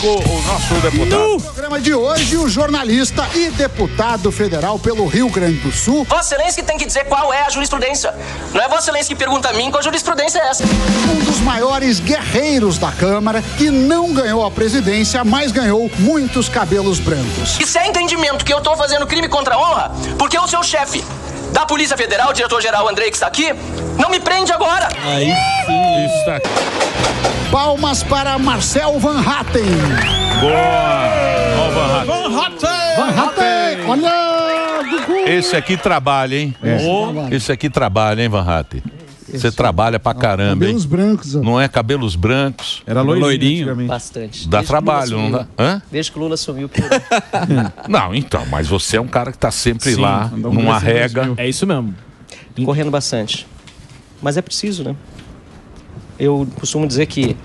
O nosso deputado. No programa de hoje, o jornalista e deputado federal pelo Rio Grande do Sul. Vossa Excelência que tem que dizer qual é a jurisprudência. Não é Vossa Excelência que pergunta a mim qual jurisprudência é essa. Um dos maiores guerreiros da Câmara, que não ganhou a presidência, mas ganhou muitos cabelos brancos. E se é entendimento que eu tô fazendo crime contra a honra, porque o seu chefe da Polícia Federal, o diretor-geral Andrei, que está aqui, não me prende agora. Aí sim. Está aqui. Palmas para Marcel Van Hatten. Boa! Ó, Van Hatten. Van Hatten! Olha, Gugu! Esse aqui trabalha, hein? Esse aqui trabalha, hein, Van Hatten? Você trabalha pra caramba, hein? Cabelos brancos, ó. Não é cabelos brancos. Era loirinho. Bastante. Dá trabalho, não dá? Hã? Desde que o Lula sumiu. Não, então, mas você é um cara que tá sempre Sim, lá, andou numa crescendo rega. 2000. É isso mesmo. Correndo bastante. Mas é preciso, né? Eu costumo dizer que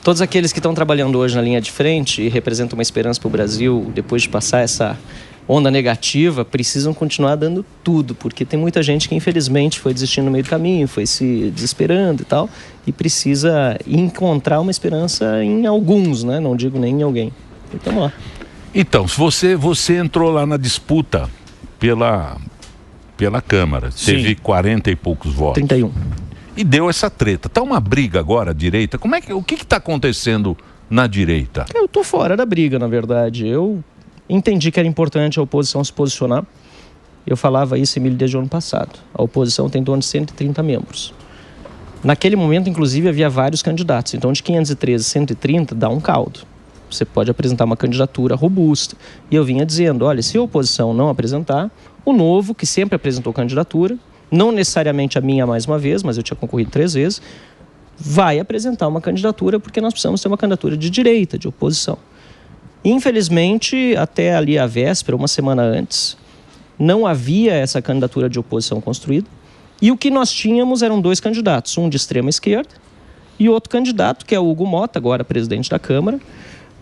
todos aqueles que estão trabalhando hoje na linha de frente e representam uma esperança para o Brasil, depois de passar essa onda negativa, precisam continuar dando tudo, porque tem muita gente que infelizmente foi desistindo no meio do caminho, foi se desesperando e tal, e precisa encontrar uma esperança em alguns, né? Não digo nem em alguém. Então, lá. Então, se você entrou lá na disputa pela Câmara, teve 40 e poucos votos. 31. E deu essa treta. Tá uma briga agora à direita. O que está acontecendo na direita? Eu tô fora da briga, na verdade. Eu entendi que era importante a oposição se posicionar. Eu falava isso, Emílio, desde o ano passado. A oposição tem em torno de 130 membros. Naquele momento, inclusive, havia vários candidatos. Então, de 513 a 130, dá um caldo. Você pode apresentar uma candidatura robusta. E eu vinha dizendo, olha, se a oposição não apresentar, o Novo, que sempre apresentou candidatura, não necessariamente a minha mais uma vez, mas eu tinha concorrido 3 vezes, vai apresentar uma candidatura, porque nós precisamos ter uma candidatura de direita, de oposição. Infelizmente, até ali a véspera, uma semana antes, não havia essa candidatura de oposição construída, e o que nós tínhamos eram 2 candidatos, um de extrema esquerda e outro candidato, que é o Hugo Mota, agora presidente da Câmara,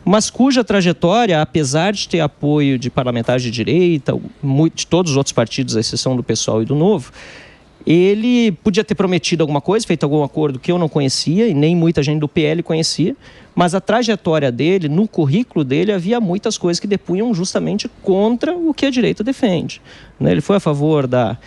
mas cuja trajetória, apesar de ter apoio de parlamentares de direita, de todos os outros partidos, à exceção do PSOL e do Novo, ele podia ter prometido alguma coisa, feito algum acordo que eu não conhecia e nem muita gente do PL conhecia, mas a trajetória dele, no currículo dele, havia muitas coisas que depunham justamente contra o que a direita defende. Ele foi a favor da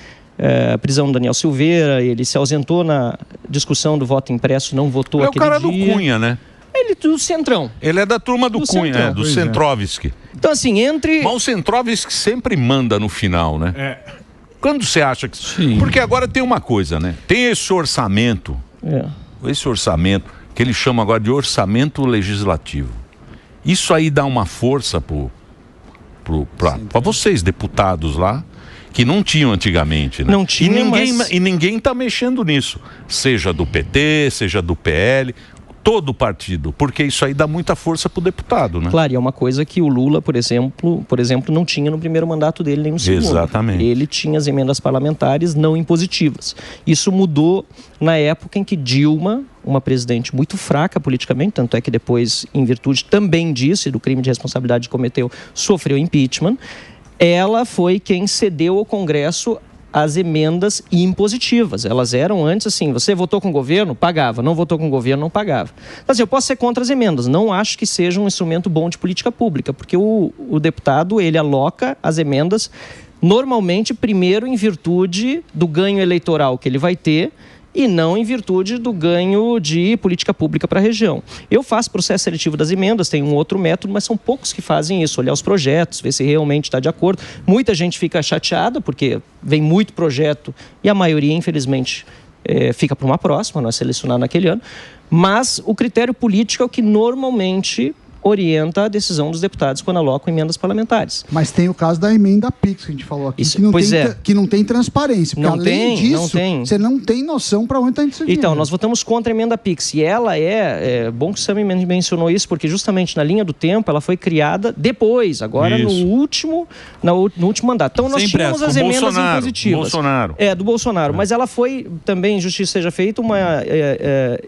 prisão do Daniel Silveira, ele se ausentou na discussão do voto impresso, não votou aquele dia. É o cara do Cunha, né? Ele do Centrão. Ele é da turma do Cunha, Centrão. do Centrovski. Então, assim, Mas o Centrovski sempre manda no final, né? Quando você acha que... Sim. Porque agora tem uma coisa, né? Tem esse orçamento, que ele chama agora de orçamento legislativo. Isso aí dá uma força para vocês, deputados lá, que não tinham antigamente, né? Não tinha, e ninguém está mexendo nisso. Seja do PT, seja do PL... todo partido, porque isso aí dá muita força pro deputado, né? Claro, e é uma coisa que o Lula, por exemplo, não tinha no primeiro mandato dele, nem no segundo. Exatamente. Ele tinha as emendas parlamentares não impositivas. Isso mudou na época em que Dilma, uma presidente muito fraca politicamente, tanto é que depois, em virtude também disso e do crime de responsabilidade que cometeu, sofreu impeachment, ela foi quem cedeu ao Congresso as emendas impositivas. Elas eram antes assim, você votou com o governo, pagava, não votou com o governo, não pagava. Mas eu posso ser contra as emendas, não acho que seja um instrumento bom de política pública, porque o deputado, ele aloca as emendas normalmente primeiro em virtude do ganho eleitoral que ele vai ter e não em virtude do ganho de política pública para a região. Eu faço processo seletivo das emendas, tem um outro método, mas são poucos que fazem isso, olhar os projetos, ver se realmente está de acordo. Muita gente fica chateada, porque vem muito projeto e a maioria, infelizmente, fica para uma próxima, não é selecionado naquele ano, mas o critério político é o que normalmente orienta a decisão dos deputados quando alocam emendas parlamentares. Mas tem o caso da emenda PIX que a gente falou aqui, Isso, que não tem transparência. Porque além disso, você não tem noção para onde está indo esse dinheiro. Então, nós votamos contra a emenda PIX e ela bom que o Sami mencionou isso, porque justamente na linha do tempo ela foi criada depois, agora no último mandato. Então nós tínhamos as emendas impositivas. Do Bolsonaro. Mas ela foi também, justiça seja feita, uma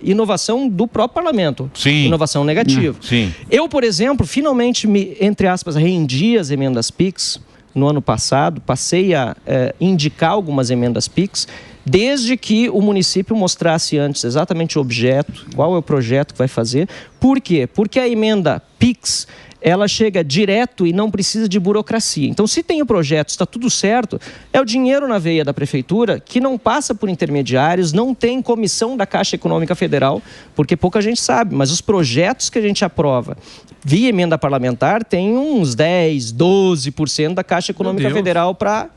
inovação do próprio parlamento. Sim. Inovação negativa. Sim. Eu, por exemplo, finalmente entre aspas, rendi as emendas PIX no ano passado, passei a indicar algumas emendas PIX desde que o município mostrasse antes exatamente o objeto, qual é o projeto que vai fazer. Por quê? Porque a emenda PIX, ela chega direto e não precisa de burocracia. Então, se tem o projeto, está tudo certo, é o dinheiro na veia da prefeitura, que não passa por intermediários, não tem comissão da Caixa Econômica Federal, porque pouca gente sabe, mas os projetos que a gente aprova via emenda parlamentar tem uns 10, 12% da Caixa Econômica Federal para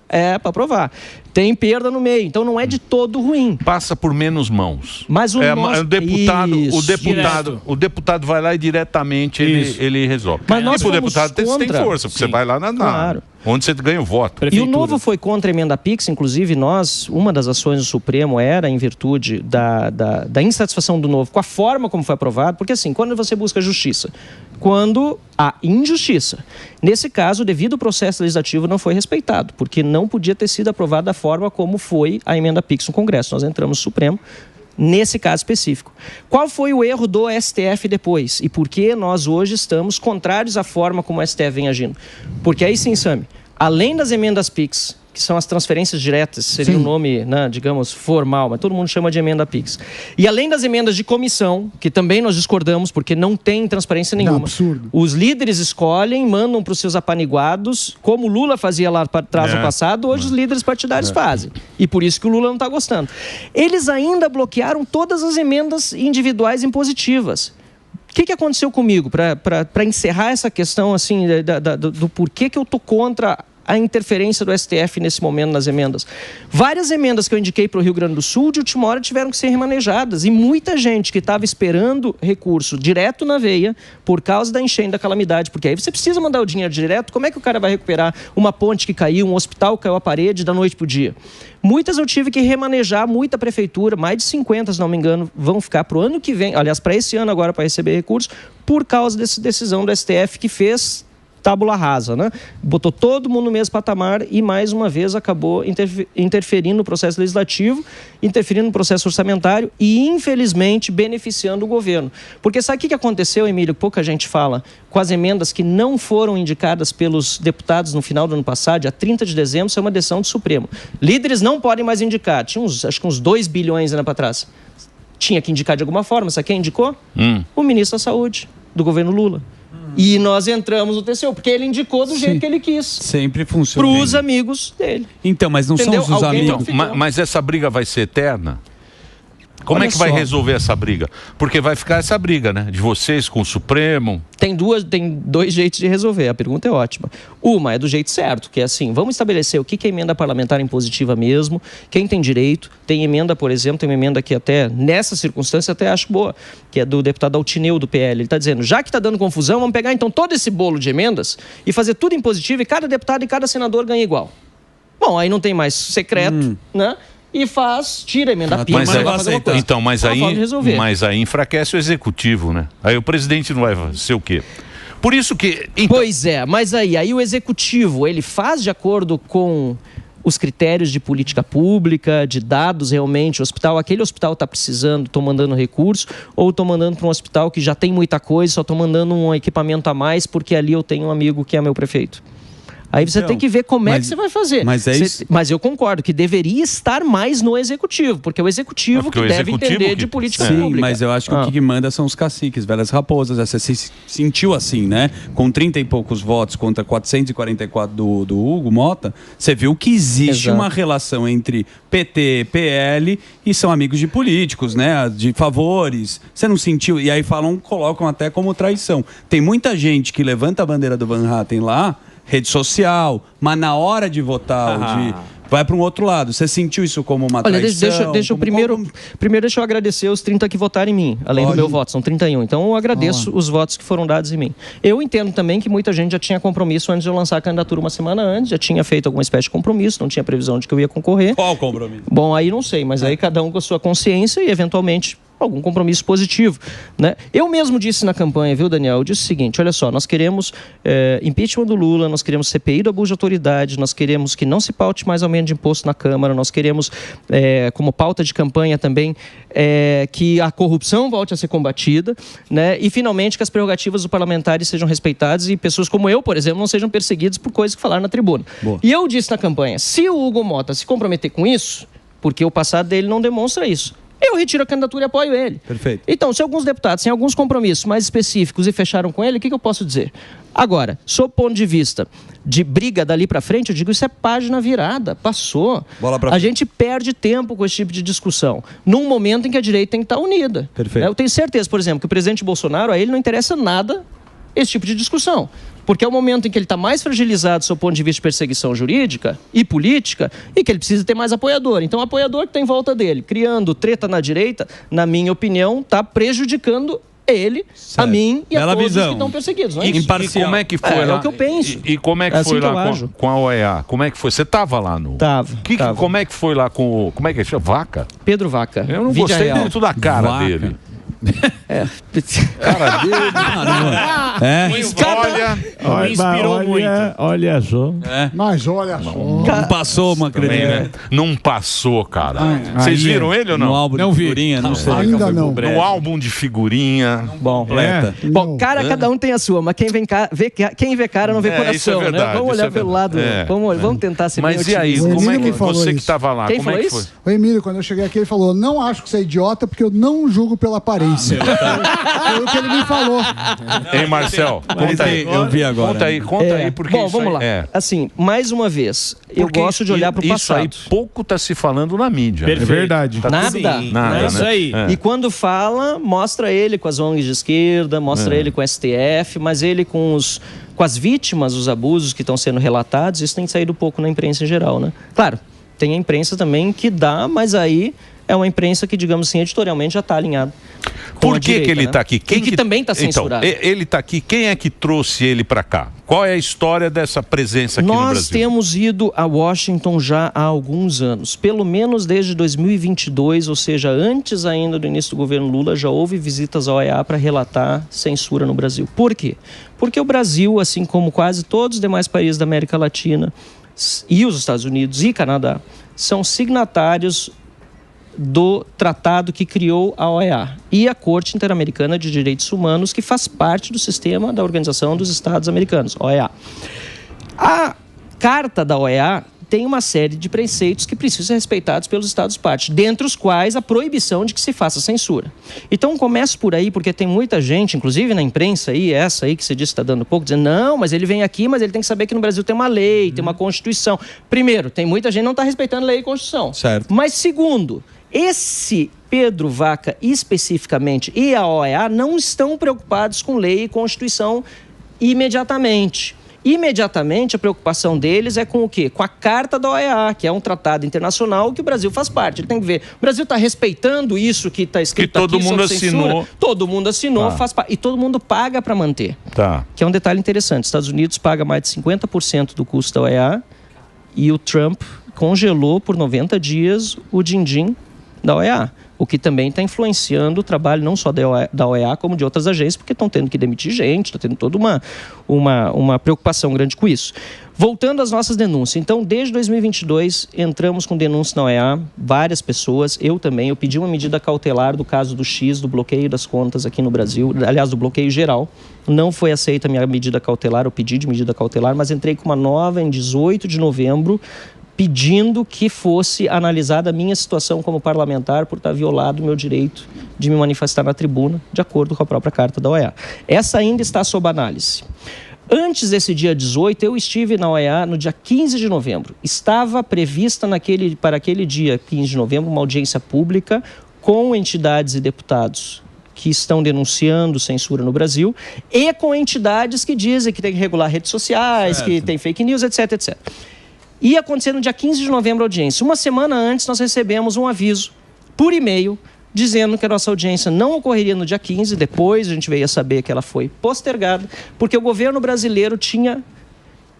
aprovar. Tem perda no meio, então não é de todo ruim. Passa por menos mãos. Mas o o deputado vai lá e diretamente ele resolve. Mas nós o deputado tem força, porque você vai lá claro. onde você ganha o voto. E o Novo foi contra a emenda PIX, inclusive uma das ações do Supremo era em virtude da insatisfação do Novo com a forma como foi aprovado, porque assim, quando você busca justiça, quando há injustiça. Nesse caso, devido ao processo legislativo, não foi respeitado, porque não podia ter sido aprovado da forma como foi a emenda PIX no Congresso. Nós entramos no Supremo nesse caso específico. Qual foi o erro do STF depois? E por que nós hoje estamos contrários à forma como o STF vem agindo? Porque aí sim, Sami, além das emendas PIX, que são as transferências diretas, seria um nome, né, digamos, formal, mas todo mundo chama de emenda PIX. E além das emendas de comissão, que também nós discordamos, porque não tem transparência nenhuma. Não, absurdo. Os líderes escolhem, mandam para os seus apaniguados, como o Lula fazia lá atrás no passado, hoje os líderes partidários fazem. E por isso que o Lula não está gostando. Eles ainda bloquearam todas as emendas individuais impositivas. O que aconteceu comigo, para encerrar essa questão assim, do porquê que eu estou contra a interferência do STF nesse momento nas emendas? Várias emendas que eu indiquei para o Rio Grande do Sul, de última hora tiveram que ser remanejadas. E muita gente que estava esperando recurso direto na veia por causa da enchente da calamidade. Porque aí você precisa mandar o dinheiro direto. Como é que o cara vai recuperar uma ponte que caiu, um hospital que caiu a parede da noite para o dia? Muitas eu tive que remanejar, muita prefeitura, mais de 50, se não me engano, vão ficar para o ano que vem, aliás, para esse ano agora, para receber recursos, por causa dessa decisão do STF que fez tábula rasa, né? Botou todo mundo no mesmo patamar e, mais uma vez, acabou interferindo no processo legislativo, interferindo no processo orçamentário e, infelizmente, beneficiando o governo. Porque sabe o que aconteceu, Emílio, que pouca gente fala, com as emendas que não foram indicadas pelos deputados no final do ano passado, dia 30 de dezembro, isso é uma decisão do Supremo. Líderes não podem mais indicar. Tinha acho que uns 2 bilhões ainda para trás. Tinha que indicar de alguma forma. Sabe quem indicou? O ministro da Saúde, do governo Lula. E nós entramos no TCU, porque ele indicou do jeito que ele quis. Sempre funciona. Para os amigos dele. Então, mas não Entendeu? são os amigos. Mas essa briga vai ser eterna? Como é que vai resolver essa briga? Porque vai ficar essa briga, né? De vocês com o Supremo. Tem dois jeitos de resolver. A pergunta é ótima. Uma é do jeito certo, que é assim, vamos estabelecer o que é emenda parlamentar impositiva mesmo, quem tem direito. Tem emenda, por exemplo, tem uma emenda que até, nessa circunstância, até acho boa, que é do deputado Altineu, do PL. Ele está dizendo, já que está dando confusão, vamos pegar então todo esse bolo de emendas e fazer tudo impositivo e cada deputado e cada senador ganha igual. Bom, aí não tem mais secreto, né? E tira a emenda PIX. Mas aí enfraquece o executivo, né? Aí o presidente não vai ser o quê? Por isso que... Então... Pois é, mas aí o executivo, ele faz de acordo com os critérios de política pública, de dados realmente, aquele hospital está precisando, estou mandando recurso, ou estou mandando para um hospital que já tem muita coisa, só estou mandando um equipamento a mais porque ali eu tenho um amigo que é meu prefeito. Aí você tem que ver como é que você vai fazer. Mas eu concordo que deveria estar mais no executivo, porque é o executivo que deve entender de política pública. Sim, mas eu acho que o que manda são os caciques, velhas raposas. Você se sentiu assim, né? Com 30 e poucos votos contra 444 do Hugo Mota, você viu que existe uma relação entre PT, PL e são amigos de políticos, né? De favores. Você não sentiu? E aí colocam até como traição. Tem muita gente que levanta a bandeira do Van Hatten lá, rede social, mas na hora de votar, vai para um outro lado. Você sentiu isso como uma traição? Primeiro deixa eu agradecer os 30 que votaram em mim, além do meu voto, são 31. Então eu agradeço os votos que foram dados em mim. Eu entendo também que muita gente já tinha compromisso antes de eu lançar a candidatura uma semana antes, já tinha feito alguma espécie de compromisso, não tinha previsão de que eu ia concorrer. Qual compromisso? Bom, aí não sei, mas aí cada um com a sua consciência e eventualmente algum compromisso positivo, né? Eu mesmo disse na campanha, viu, Daniel? Eu disse o seguinte, olha só, nós queremos impeachment do Lula, nós queremos CPI do abuso de autoridade, nós queremos que não se paute mais aumento de imposto na Câmara, nós queremos, como pauta de campanha também, que a corrupção volte a ser combatida, né? E, finalmente, que as prerrogativas dos parlamentares sejam respeitadas e pessoas como eu, por exemplo, não sejam perseguidas por coisas que falaram na tribuna. Boa. E eu disse na campanha, se o Hugo Mota se comprometer com isso, porque o passado dele não demonstra isso. Eu retiro a candidatura e apoio ele. Perfeito. Então, se alguns deputados têm alguns compromissos mais específicos e fecharam com ele, o que eu posso dizer? Agora, sob o ponto de vista de briga dali para frente, eu digo isso é página virada, passou. A gente perde tempo com esse tipo de discussão, num momento em que a direita tem que estar unida. Perfeito. Eu tenho certeza, por exemplo, que o presidente Bolsonaro, a ele não interessa nada esse tipo de discussão. Porque é o momento em que ele está mais fragilizado do seu ponto de vista de perseguição jurídica e política e que ele precisa ter mais apoiador. Então, o apoiador que está em volta dele, criando treta na direita, na minha opinião, está prejudicando ele, certo. A mim e a todos os que estão perseguidos. Não é e como é que foi lá? É o que eu penso. E como é que foi lá com a OEA? Como é que foi? Você estava lá no... Tava. Como é que foi lá com o... Como é que chama? Vaca? Pedro Vaca. Eu não gostei muito da cara dele. Cara dele. Me inspirou muito. Olha só. Mas olha só. Não passou uma credência. Não passou, cara. Vocês viram ele ou não? No álbum de figurinha? Não sei. Ainda não. No álbum de figurinha. Bom, bom, cara, cada um tem a sua, mas quem vê cara não vê coração, verdade, né? Vamos olhar pelo lado. Vamos tentar ser Mas e aí, como é que você que estava lá, como é que foi? O Emílio, quando eu cheguei aqui, ele falou: não acho que você é idiota porque eu não julgo pela aparência. Foi o que ele me falou. Ei, Marcel, conta aí. Eu vi agora. Conta aí, porque bom, vamos lá. Assim, mais uma vez, eu gosto de olhar para o passado. Isso aí pouco está se falando na mídia. É verdade. Tá nada. É isso aí. E quando fala, mostra ele com as ONGs de esquerda, mostra ele com o STF, mas ele com as vítimas dos abusos que estão sendo relatados, isso tem saído pouco na imprensa em geral, né? Claro, tem a imprensa também que dá, mas aí é uma imprensa que, digamos assim, editorialmente já está alinhado. Por que ele está aqui? Quem que também está censurado. Então, ele está aqui. Quem é que trouxe ele para cá? Qual é a história dessa presença aqui no Brasil? Nós temos ido a Washington já há alguns anos. Pelo menos desde 2022, ou seja, antes ainda do início do governo Lula, já houve visitas à OEA para relatar censura no Brasil. Por quê? Porque o Brasil, assim como quase todos os demais países da América Latina, e os Estados Unidos e Canadá, são signatários do tratado que criou a OEA e a Corte Interamericana de Direitos Humanos, que faz parte do sistema da Organização dos Estados Americanos, OEA. A Carta da OEA tem uma série de preceitos que precisam ser respeitados pelos Estados-partes, dentre os quais a proibição de que se faça censura. Então, começo por aí, porque tem muita gente, inclusive na imprensa aí, essa aí que você disse que está dando pouco, dizendo, não, mas ele vem aqui, mas ele tem que saber que no Brasil tem uma lei, tem uma Constituição. Primeiro, tem muita gente que não está respeitando lei e Constituição. Certo. Mas segundo, esse Pedro Vaca especificamente e a OEA não estão preocupados com lei e Constituição imediatamente. Imediatamente, a preocupação deles é com o quê? Com a Carta da OEA, que é um tratado internacional que o Brasil faz parte. Ele tem que ver, o Brasil está respeitando isso que está escrito aqui sobre censura? Assinou. Todo mundo assinou, faz parte. E todo mundo paga para manter. Tá. Que é um detalhe interessante. Os Estados Unidos paga mais de 50% do custo da OEA e o Trump congelou por 90 dias o din-din da OEA, o que também está influenciando o trabalho não só da OEA, como de outras agências, porque estão tendo que demitir gente, está tendo toda uma preocupação grande com isso. Voltando às nossas denúncias, então, desde 2022, entramos com denúncias na OEA, várias pessoas, eu também, eu pedi uma medida cautelar do caso do X, do bloqueio das contas aqui no Brasil, aliás, do bloqueio geral, não foi aceita a minha medida cautelar, o pedido de medida cautelar, mas entrei com uma nova em 18 de novembro, pedindo que fosse analisada a minha situação como parlamentar por estar violado o meu direito de me manifestar na tribuna, de acordo com a própria Carta da OEA. Essa ainda está sob análise. Antes desse dia 18, eu estive na OEA no dia 15 de novembro. Estava prevista para aquele dia 15 de novembro uma audiência pública com entidades e deputados que estão denunciando censura no Brasil e com entidades que dizem que tem que regular redes sociais, certo, que tem fake news, etc, etc. Ia acontecer no dia 15 de novembro a audiência. Uma semana antes, nós recebemos um aviso por e-mail dizendo que a nossa audiência não ocorreria no dia 15. Depois a gente veio a saber que ela foi postergada, porque o governo brasileiro tinha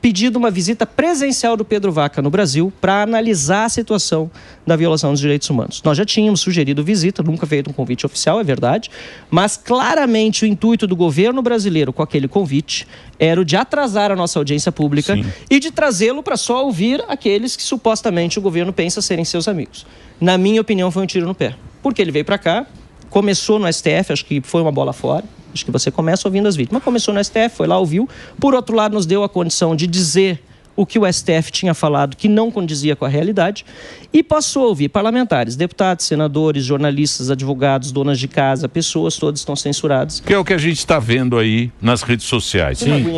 pedido uma visita presencial do Pedro Vaca no Brasil para analisar a situação da violação dos direitos humanos. Nós já tínhamos sugerido visita, nunca feito um convite oficial, é verdade, mas claramente o intuito do governo brasileiro com aquele convite era o de atrasar a nossa audiência pública, sim, e de trazê-lo para só ouvir aqueles que supostamente o governo pensa serem seus amigos. Na minha opinião, foi um tiro no pé, porque ele veio para cá, começou no STF, acho que foi uma bola fora. Acho que você começa ouvindo as vítimas. Começou no STF, foi lá, ouviu. Por outro lado, nos deu a condição de dizer o que o STF tinha falado que não condizia com a realidade e passou a ouvir parlamentares, deputados, senadores, jornalistas, advogados, donas de casa, pessoas todas estão censuradas. Que é o que a gente está vendo aí nas redes sociais. Sim.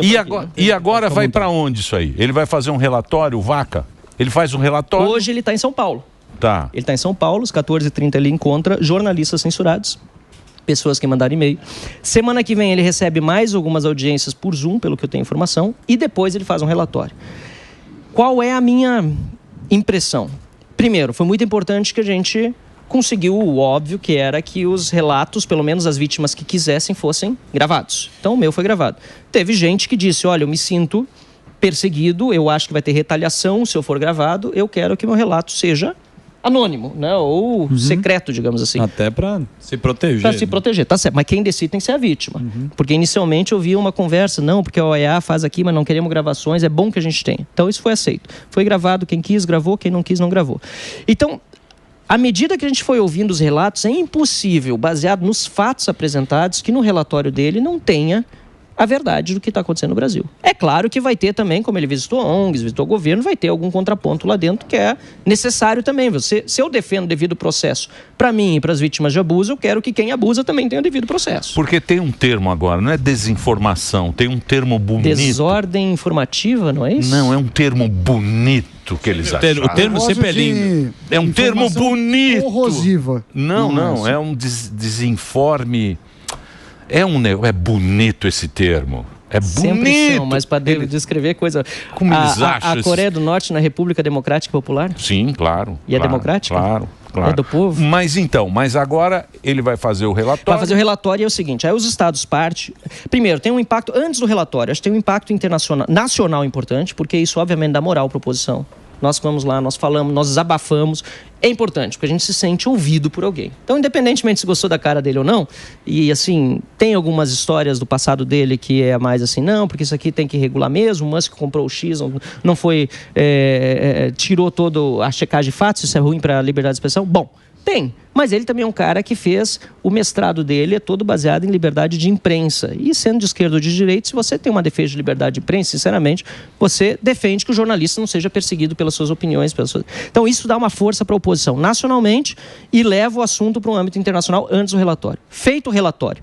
E agora vai para onde isso aí? Ele vai fazer um relatório, o Vaca? Ele faz um relatório? Hoje ele está em São Paulo. Tá. Ele está em São Paulo, às 14h30 ele encontra jornalistas censurados, pessoas que mandaram e-mail. Semana que vem ele recebe mais algumas audiências por Zoom, pelo que eu tenho informação, e depois ele faz um relatório. Qual é a minha impressão? Primeiro, foi muito importante que a gente conseguiu o óbvio, que era que os relatos, pelo menos as vítimas que quisessem, fossem gravados. Então o meu foi gravado. Teve gente que disse, olha, eu me sinto perseguido, eu acho que vai ter retaliação se eu for gravado, eu quero que meu relato seja anônimo, né? Ou secreto, digamos assim. Até para se proteger. Para se proteger, tá certo. Mas quem decide tem que ser a vítima. Porque inicialmente eu vi uma conversa, não, porque a OEA faz aqui, mas não queremos gravações, é bom que a gente tenha. Então isso foi aceito. Foi gravado, quem quis gravou, quem não quis não gravou. Então, à medida que a gente foi ouvindo os relatos, é impossível, baseado nos fatos apresentados, que no relatório dele não tenha a verdade do que está acontecendo no Brasil. É claro que vai ter também, como ele visitou ONGs, visitou o governo, vai ter algum contraponto lá dentro que é necessário também. Se eu defendo o devido processo para mim e para as vítimas de abuso, eu quero que quem abusa também tenha o devido processo. Porque tem um termo agora, não é desinformação, tem um termo bonito. Desordem informativa, não é isso? Não, é um termo bonito que eles acharam. O termo sempre é lindo. É um termo bonito. Corrosiva. Não, é um desinforme. É bonito esse termo. É Sempre bonito. são, mas para descrever coisa... Como eles acham? A Coreia do Norte na República Democrática Popular? Sim, claro. E é democrática? Claro. É do povo? Mas agora ele vai fazer o relatório. Vai fazer o relatório e é o seguinte, aí os estados parte... Primeiro, tem um impacto, antes do relatório, acho que tem um impacto internacional, nacional importante, porque isso obviamente dá moral para a oposição. Nós vamos lá, nós falamos, nós desabafamos. É importante, porque a gente se sente ouvido por alguém. Então, independentemente se gostou da cara dele ou não, e assim, tem algumas histórias do passado dele que é mais assim, não, porque isso aqui tem que regular mesmo, o Musk comprou o X, não foi, tirou toda a checagem de fatos, isso é ruim para a liberdade de expressão. Bom, tem, mas ele também é um cara que fez, o mestrado dele é todo baseado em liberdade de imprensa. E sendo de esquerda ou de direita, se você tem uma defesa de liberdade de imprensa, sinceramente, você defende que o jornalista não seja perseguido pelas suas opiniões. Então isso dá uma força para a oposição nacionalmente e leva o assunto para um âmbito internacional antes do relatório. Feito o relatório,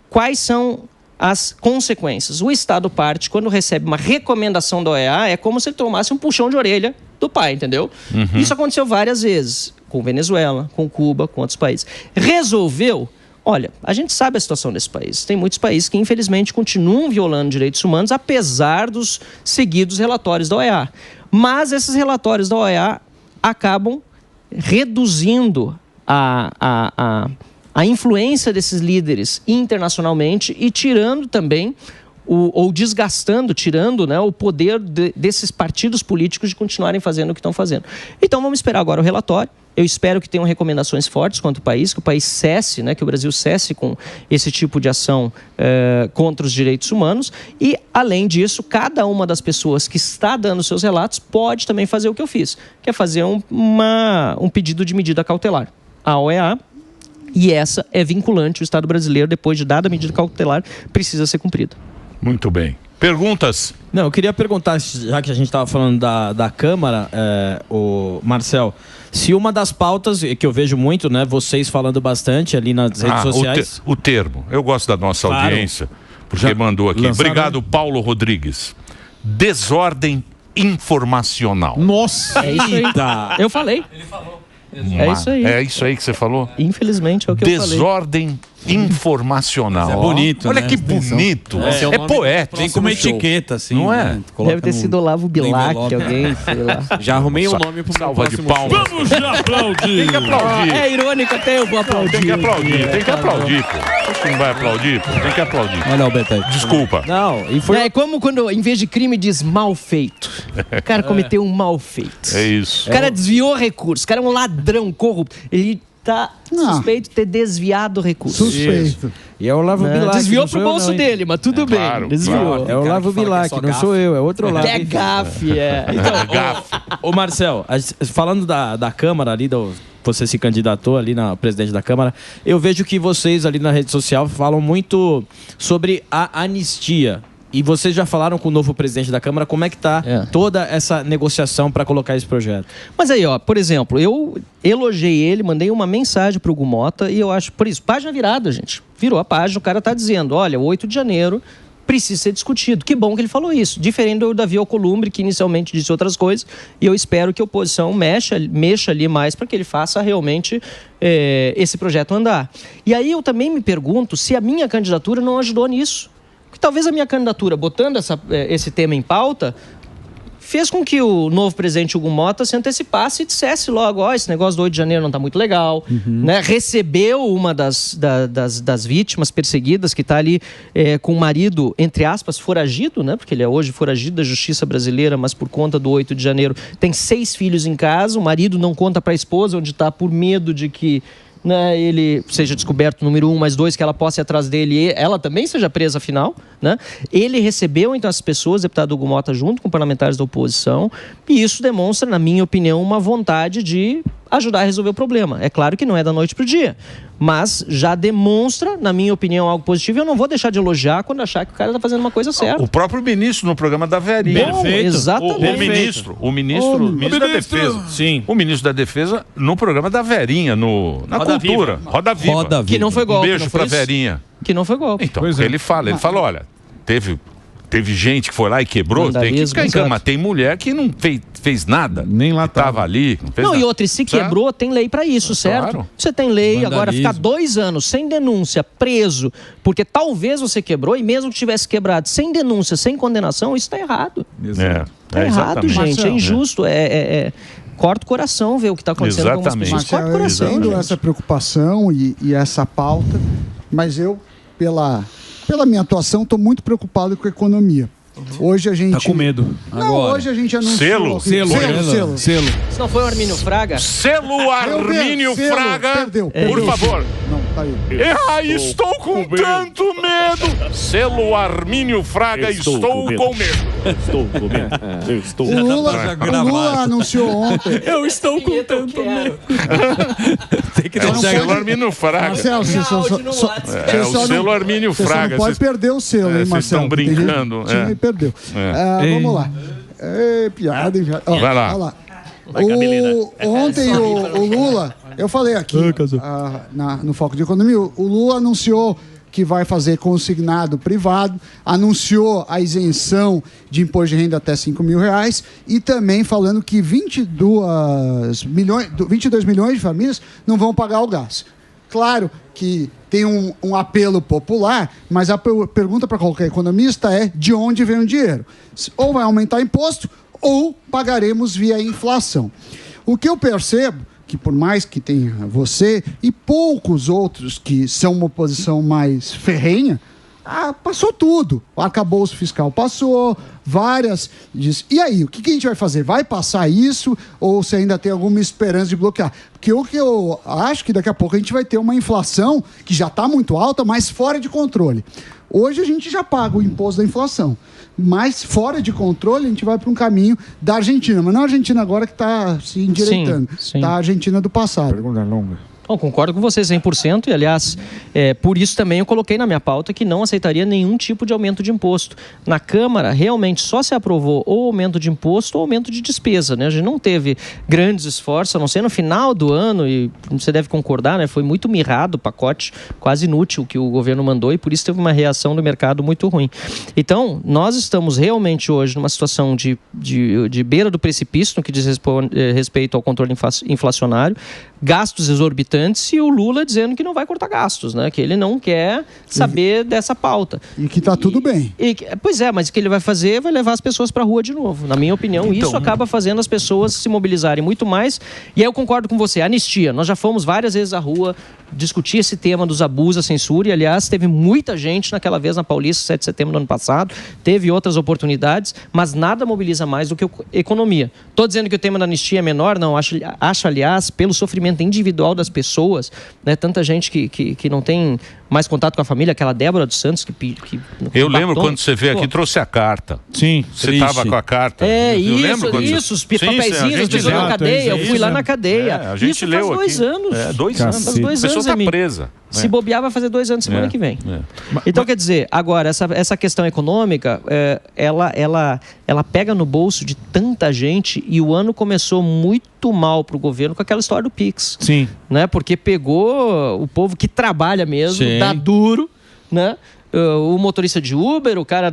quais são as consequências? O Estado parte, quando recebe uma recomendação da OEA, é como se ele tomasse um puxão de orelha do pai, entendeu? Isso aconteceu várias vezes, com Venezuela, com Cuba, com outros países. Resolveu? Olha, a gente sabe a situação desse país. Tem muitos países que, infelizmente, continuam violando direitos humanos, apesar dos seguidos relatórios da OEA. Mas esses relatórios da OEA acabam reduzindo a influência desses líderes internacionalmente e tirando também, ou desgastando, tirando, né, o poder desses partidos políticos de continuarem fazendo o que estão fazendo. Então vamos esperar agora o relatório. Eu espero que tenham recomendações fortes quanto ao país, que o país cesse, né, que o Brasil cesse com esse tipo de ação contra os direitos humanos. E, além disso, cada uma das pessoas que está dando seus relatos pode também fazer o que eu fiz, que é fazer um pedido de medida cautelar à OEA. E essa é vinculante. O Estado brasileiro, depois de dada a medida cautelar, precisa ser cumprida. Muito bem. Perguntas? Não, eu queria perguntar, já que a gente estava falando da Câmara, o Marcel, se uma das pautas, que eu vejo muito, né, vocês falando bastante ali nas redes sociais... O termo. Eu gosto da nossa audiência, porque já mandou aqui. Obrigado, Paulo Rodrigues. Desordem informacional. Nossa! É isso aí. Eu falei. Ele falou. É isso aí. É isso aí que você falou? Infelizmente é o que eu falei. Desordem informacional. É bonito, Olha né? que bonito. É poético. Tem como etiqueta, assim. Não é? Né? Deve ter sido Olavo Bilac, alguém, sei lá. Já arrumei um nome pro meu próximo show. Vamos já aplaudir. Tem que aplaudir. É irônico até, eu vou aplaudir. Tem que aplaudir, pô. Acho que não vai aplaudir, pô. Tem que aplaudir. Olha o Beto aí. Desculpa. Não, e foi... É como quando, em vez de crime, diz mal feito. O cara cometeu um mal feito. É isso. O cara desviou recursos. O cara é um ladrão corrupto. Ele tá suspeito de ter desviado recursos. Suspeito. E é o Olavo Bilac. Desviou pro bolso dele, mas tudo bem. Claro, desviou. claro. É o Olavo Bilac, não sou eu, é outro Olavo. É gafe, é. Então, ô Marcel, falando da Câmara ali, você se candidatou ali na presidente da Câmara, eu vejo que vocês ali na rede social falam muito sobre a anistia E vocês já falaram com o novo presidente da Câmara como é que está toda essa negociação para colocar esse projeto? Mas aí, ó, por exemplo, eu elogiei ele, mandei uma mensagem para o Hugo Mota e eu acho, por isso, página virada, gente. Virou a página, o cara está dizendo, olha, o 8 de janeiro precisa ser discutido. Que bom que ele falou isso. Diferente do Davi Alcolumbre, que inicialmente disse outras coisas, e eu espero que a oposição mexa ali mais para que ele faça realmente esse projeto andar. E aí eu também me pergunto se a minha candidatura não ajudou nisso. Porque talvez a minha candidatura, botando esse tema em pauta, fez com que o novo presidente Hugo Mota se antecipasse e dissesse logo, esse negócio do 8 de janeiro não está muito legal, né? Recebeu uma das vítimas perseguidas que está ali com o marido, entre aspas, foragido, né? Porque ele é hoje foragido da justiça brasileira, mas por conta do 8 de janeiro tem 6 filhos em casa, o marido não conta para a esposa onde está por medo de que ele seja descoberto, número 1, mas 2, que ela possa ir atrás dele e ela também seja presa afinal, né? Ele recebeu então as pessoas, deputado Hugo Mota, junto com parlamentares da oposição, e isso demonstra, na minha opinião, uma vontade de ajudar a resolver o problema. É claro que não é da noite para o dia, mas já demonstra, na minha opinião, algo positivo, e eu não vou deixar de elogiar quando achar que o cara está fazendo uma coisa certa. O próprio ministro no programa da Verinha. Perfeito. Exatamente. O ministro da Defesa. Sim. O ministro da Defesa no programa da Verinha, na Roda Cultura. Viva. Roda Viva. Roda Viva. Que não foi golpe. Beijo pra Verinha. Que não foi golpe. Então, ele fala, olha, teve gente que foi lá e quebrou, tem que ficar em cama. Tem mulher que não fez nada. Nem lá tava ali. Não fez não, nada. E outra, se quebrou, tem lei para isso, certo? Claro. Você tem lei, Vandalismo. agora ficar 2 anos sem denúncia, preso, porque talvez você quebrou, e mesmo que tivesse quebrado sem denúncia, sem condenação, isso tá errado. Tá errado, gente. Marcelo, é injusto. Corta o coração ver o que está acontecendo com algumas pessoas. Corta o coração. Eu entendo essa preocupação e essa pauta, mas eu, pela minha atuação, estou muito preocupado com a economia. Hoje a gente... Tá com medo. Não, agora. hoje a gente anunciou... Selo. Se não foi o Armínio Fraga? Selo Armínio Fraga, perdeu. Por favor. Não, tá aí. Estou com tanto medo. Selo Armínio Fraga, estou com medo. Estou com medo. Eu estou. O Lula anunciou ontem... Eu estou com tanto medo. Tem que o selo Armínio Fraga. Marcelo, o selo Armínio Fraga. Você não pode perder o selo, hein, Marcelo? Vocês estão brincando. Perdeu. Vamos lá. Piada, hein? Vai lá. Ontem o Lula, eu falei aqui no Foco de Economia, o Lula anunciou que vai fazer consignado privado, anunciou a isenção de imposto de renda até R$5.000 e também falando que 22 milhões de famílias não vão pagar o gás. Claro que tem um apelo popular, mas a pergunta para qualquer economista é de onde vem o dinheiro. Ou vai aumentar imposto ou pagaremos via inflação. O que eu percebo, que por mais que tenha você e poucos outros que são uma oposição mais ferrenha, passou tudo. O arcabouço fiscal passou, várias... E aí, o que a gente vai fazer? Vai passar isso ou você ainda tem alguma esperança de bloquear? Porque o que eu acho que daqui a pouco a gente vai ter uma inflação que já está muito alta, mas fora de controle. Hoje a gente já paga o imposto da inflação, mas fora de controle a gente vai para um caminho da Argentina, mas não a Argentina agora que está se endireitando, da Argentina do passado. Pergunta longa. Bom, concordo com você 100% e, aliás, por isso também eu coloquei na minha pauta que não aceitaria nenhum tipo de aumento de imposto. Na Câmara, realmente só se aprovou ou aumento de imposto ou aumento de despesa, né? A gente não teve grandes esforços, a não ser no final do ano, e você deve concordar, né? Foi muito mirrado o pacote, quase inútil que o governo mandou e por isso teve uma reação do mercado muito ruim. Então, nós estamos realmente hoje numa situação de beira do precipício no que diz respeito ao controle inflacionário, gastos exorbitantes e o Lula dizendo que não vai cortar gastos, né? Que ele não quer saber dessa pauta. E que está tudo bem. Pois é, mas o que ele vai fazer vai levar as pessoas para a rua de novo. Na minha opinião, isso acaba fazendo as pessoas se mobilizarem muito mais. E aí eu concordo com você, anistia. Nós já fomos várias vezes à rua discutir esse tema dos abusos, a censura, e aliás, teve muita gente naquela vez na Paulista, 7 de setembro do ano passado, teve outras oportunidades, mas nada mobiliza mais do que a economia. Estou dizendo que o tema da anistia é menor, não, acho aliás, pelo sofrimento individual das pessoas, né, tanta gente que não tem mais contato com a família, aquela Débora dos Santos que eu lembro quando você veio aqui, trouxe a carta. Sim. Você estava com a carta. Os papeizinhos, as pessoas na cadeia. Eu fui lá na cadeia. A gente isso leu faz 2 anos. 2 anos. Faz 2 anos. A pessoa está Emílio. presa. Se bobear, vai fazer 2 anos semana que vem. Então, quer dizer, agora, essa questão econômica, ela pega no bolso de tanta gente e o ano começou muito mal para o governo com aquela história do Pix. Sim. Né? Porque pegou o povo que trabalha mesmo, dá duro, né? O motorista de Uber, o cara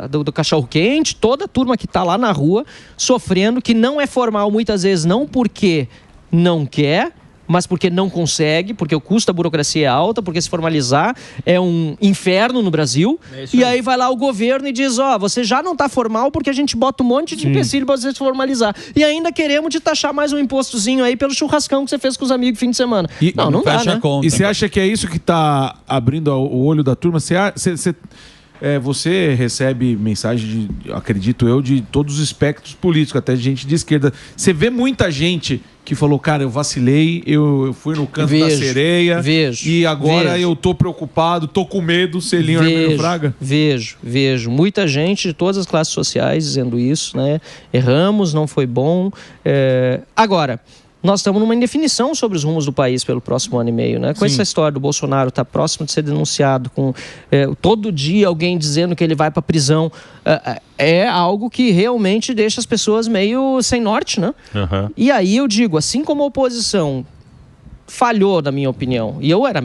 do cachorro-quente, toda a turma que está lá na rua sofrendo, que não é formal muitas vezes, não porque não quer, mas porque não consegue, porque o custo da burocracia é alta, porque se formalizar é um inferno no Brasil. E aí vai lá o governo e diz, você já não está formal porque a gente bota um monte de empecilho para você se formalizar. E ainda queremos te taxar mais um impostozinho aí pelo churrascão que você fez com os amigos no fim de semana. Não dá, né? E você acha que é isso que está abrindo o olho da turma? Você recebe mensagem, acredito eu, de todos os espectros políticos, até de gente de esquerda. Você vê muita gente que falou, cara, eu vacilei, eu fui no canto da sereia e agora eu tô preocupado, tô com medo, selinho Arminio Fraga? Vejo. Muita gente de todas as classes sociais dizendo isso, né? Erramos, não foi bom. Agora, nós estamos numa indefinição sobre os rumos do país pelo próximo ano e meio, né? Com essa história do Bolsonaro estar próximo de ser denunciado, com todo dia alguém dizendo que ele vai para a prisão, é algo que realmente deixa as pessoas meio sem norte, né? E aí eu digo, assim como a oposição falhou, na minha opinião, e eu era